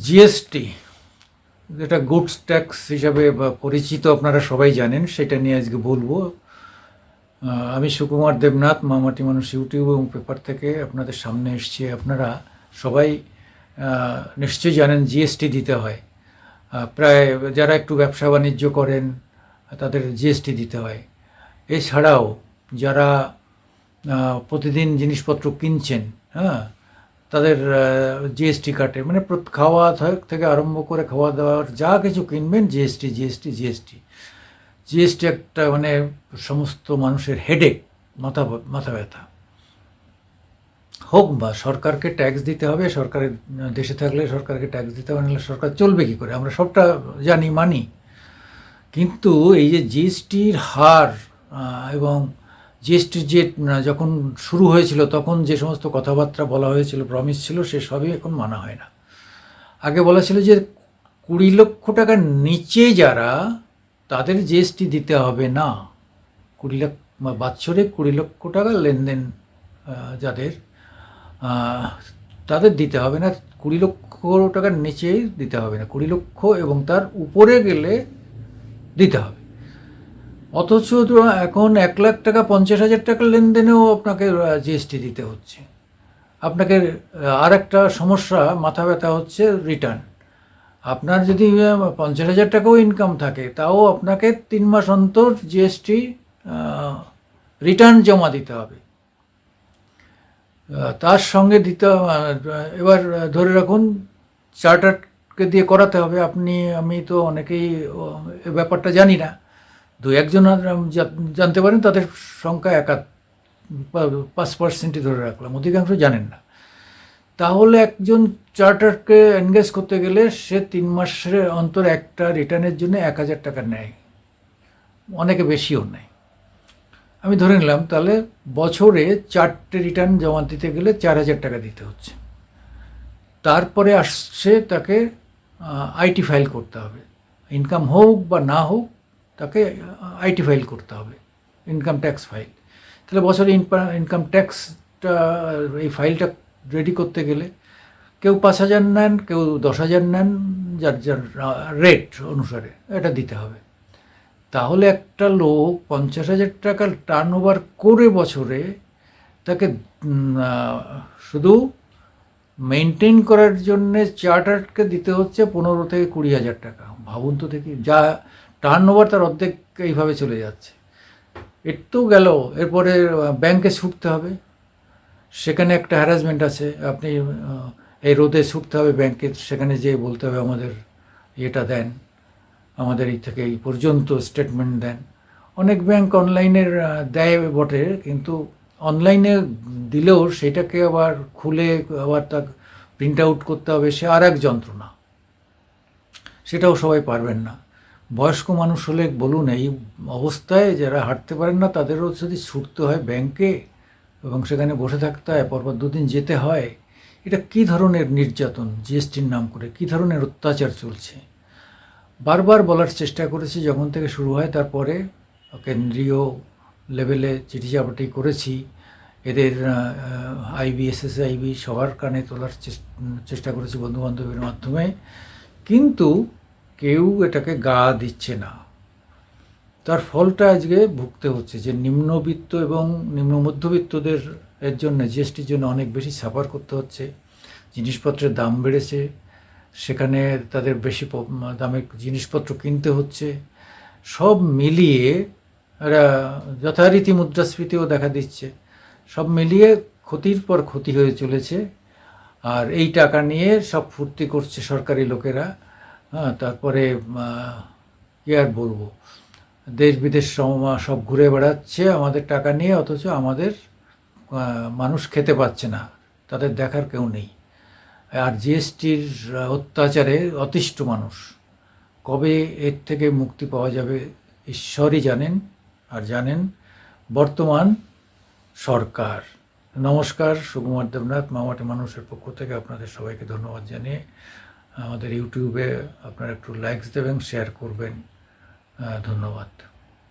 GST যেটা goods tax হিসাবে পরিচিত, আপনারা সবাই জানেন, সেটা নিয়ে আজকে বলবো। আমি সুকুমার দেবনাথ, মামাটি মানুষ ইউটিউব এবং পেপার থেকে আপনাদের সামনে এসেছি। আপনারা সবাই নিশ্চয়ই জানেন জিএসটি দিতে হয়। প্রায় যারা একটু ব্যবসা বাণিজ্য করেন তাদের জিএসটি দিতে হয়। এছাড়াও যারা প্রতিদিন জিনিসপত্র কিনছেন, হ্যাঁ, তাদের জিএসটি কাটে। মানে খাওয়া থেকে আরম্ভ করে খাওয়া দাওয়ার যা কিছু কিনবেন জিএসটি জিএসটি জিএসটি জিএসটি একটা মানে সমস্ত মানুষের হেডেক, মাথা মাথা ব্যথা। হোক বা সরকারকে ট্যাক্স দিতে হবে, সরকারের দেশে থাকলে সরকারকে ট্যাক্স দিতে হবে, নাহলে সরকার চলবে কী করে, আমরা সবটা জানি মানি। কিন্তু এই যে জিএসটির হার এবং জিএসটির যে যখন শুরু হয়েছিল তখন যে সমস্ত কথাবার্তা বলা হয়েছিল, প্রমিস ছিল, সে সবই এখন মানা হয় না। আগে বলা ছিল যে 20 লক্ষ টাকার নিচে যারা, তাদের জিএসটি দিতে হবে না। 20 লাখ বাৎসরিক 20 লক্ষ টাকা লেনদেন যাদের, তাদের দিতে হবে না। 20 লক্ষ টাকার নিচেই দিতে হবে না, 20 লক্ষ এবং তার উপরে গেলে দিতে হবে। অথচ এখন 1 লাখ টাকা 50,000 টাকার লেনদেনেও আপনাকে জিএসটি দিতে হচ্ছে। আপনাকে আর একটা সমস্যা, মাথা ব্যথা হচ্ছে রিটার্ন। আপনার যদি 50,000 টাকাও ইনকাম থাকে, তাও আপনাকে 3 মাস অন্তর জিএসটি রিটার্ন জমা দিতে হবে। তার সঙ্গে দিতে, এবার ধরে রাখুন চার্টারকে দিয়ে করাতে হবে। আমি তো অনেকেই এ ব্যাপারটা জানি না, 2-1 জানতে পারেন, তাদের সংখ্যা 5%ই ধরে রাখলাম, অধিকাংশ জানেন না। তাহলে একজন চার্টারকে এনগেজ করতে গেলে সে 3 মাসের অন্তর একটা রিটার্নের জন্য 1,000 টাকা নেয়, অনেকে বেশিও নেয়। আমি ধরে নিলাম তাহলে বছরে 4টে রিটার্ন জমা দিতে গেলে 4,000 টাকা দিতে হচ্ছে। তারপরে আসছে তাকে আইটি ফাইল করতে হবে, ইনকাম হোক বা না হোক তাকে আইটি ফাইল করতে হবে, ইনকাম ট্যাক্স ফাইল। তাহলে বছরে ইনকাম ট্যাক্সটা, এই ফাইলটা রেডি করতে গেলে কেউ 5,000 নেন, কেউ 10,000 নেন, যার যার রেট অনুসারে এটা দিতে হবে। তাহলে একটা লোক 50,000 টাকা টার্ন ওভার করে বছরে, তাকে শুধু মেনটেন করার জন্যে চার্টারকে দিতে হচ্ছে 15 থেকে 20,000 টাকা। ভাবুন তো দেখি, যা টার্ন ওভার তার অর্ধেক এইভাবে চলে যাচ্ছে। এর তো গেল, এরপরে ব্যাংকে ছুটতে হবে, সেখানে একটা হ্যারাসমেন্ট আছে। আপনি এই রোদে ছুটতে হবে ব্যাংকে, সেখানে যেয়ে বলতে হবে আমাদের এটা দেন, আমাদের এই থেকে এই পর্যন্ত স্টেটমেন্ট দেন। অনেক ব্যাংক অনলাইনের দেয় বটে, কিন্তু অনলাইনে দিলেও সেটাকে আবার খুলে আবার তা প্রিন্ট আউট করতে হবে, সে আর এক যন্ত্রণা। সেটাও সবাই পারবেন না। বয়স্ক মানুষ হলে বলুন, এই অবস্থায় যারা হাঁটতে পারেন না তাদেরও যদি ছুটতে হয় ব্যাংকে এবং সেখানে বসে থাকতে হয়, পরপর 2 দিন যেতে হয়, এটা কী ধরনের নির্যাতন, জিএসটির নাম করে কী ধরনের অত্যাচার চলছে। বারবার বলার চেষ্টা করেছি যখন থেকে শুরু হয়, তারপরে কেন্দ্রীয় লেভেলে চিঠি চাপাটি করেছি, এদের আইবি সবার কানে তোলার চেষ্টা করেছি বন্ধুবান্ধবের মাধ্যমে, কিন্তু কেউ এটাকে গা দিচ্ছে না। তার ফলটা আজকে ভুগতে হচ্ছে, যে নিম্নবিত্ত এবং নিম্ন মধ্যবিত্তদের এর জন্য, জিএসটির জন্য অনেক বেশি সাফার করতে হচ্ছে। জিনিসপত্রের দাম বেড়েছে, সেখানে তাদের বেশি দামে জিনিসপত্র কিনতে হচ্ছে। সব মিলিয়ে এরা যথারীতি মুদ্রাস্ফীতিও দেখা দিচ্ছে। সব মিলিয়ে ক্ষতির পর ক্ষতি হয়ে চলেছে। আর এই টাকা নিয়ে সব ফুর্তি করছে সরকারি লোকেরা। হ্যাঁ, তারপরে কী আর বলবো, দেশ বিদেশ সব ঘুরে বেড়াচ্ছে আমাদের টাকা নিয়ে, অথচ আমাদের মানুষ খেতে পাচ্ছে না, তাদের দেখার কেউ নেই। আর জিএসটির অত্যাচারে অতিষ্ঠ মানুষ। কবে এর থেকে মুক্তি পাওয়া যাবে ঈশ্বরই জানেন, আর জানেন বর্তমান সরকার। নমস্কার, সুকুমার দেবনাথ, মামাটি মানুষের পক্ষ থেকে আপনাদের সবাইকে ধন্যবাদ জানিয়ে, আমাদের ইউটিউবে আপনারা একটু লাইকস দেবেন, শেয়ার করবেন। ধন্যবাদ।